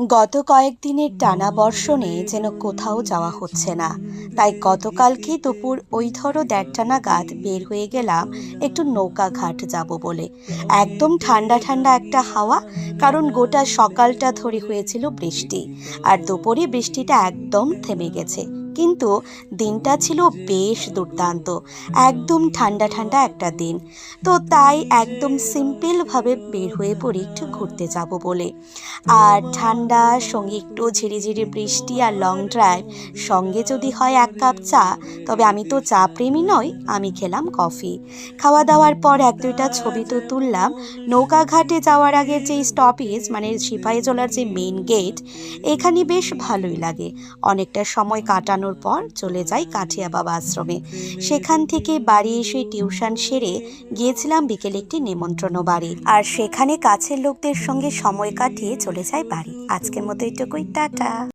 গত কয়েকদিনের টানা বর্ষণে যেন কোথাও যাওয়া হচ্ছে না। তাই গতকালকে দুপুর ওই ধরো ১:৩০ নাগাদ বের হয়ে গেলাম একটু নৌকা ঘাট যাব বলে। একদম ঠান্ডা ঠান্ডা একটা হাওয়া, কারণ গোটা সকালটা ধরে হয়েছিল বৃষ্টি, আর দুপুরে বৃষ্টিটা একদম থেমে গেছে। কিন্তু দিনটা ছিল বেশ দুর্দান্ত, একদম ঠান্ডা ঠান্ডা একটা দিন। তো তাই একদম সিম্পলভাবে বের হয়ে পড়ি একটু ঘুরতে যাব বলে। আর ঠান্ডা সঙ্গে একটু ঝিরিঝিরি বৃষ্টি আর লং ড্রাইভ, সঙ্গে যদি হয় ১ কাপ চা, তবে আমি তো চা প্রেমী নই, আমি খেলাম কফি। খাওয়া দাওয়ার পর ১-২টা ছবি তো তুললাম। নৌকাঘাটে যাওয়ার আগের যে স্টপেজ, মানে সিপাহীজলার যে মেইন গেট, এখানে বেশ ভালোই লাগে। অনেকটা সময় কাটানোর পর চলে যাই কাঠিয়া বাবা আশ্রমে। সেখান থেকে বাড়ি এসে টিউশন সেরে গিয়েছিলাম বিকেলে একটি নেমন্ত্রণ বাড়ি, আর সেখানে কাছের লোকদের সঙ্গে সময় কাটিয়ে চলে যাই বাড়ি। আজকের মতো এটুকুই, টাটা।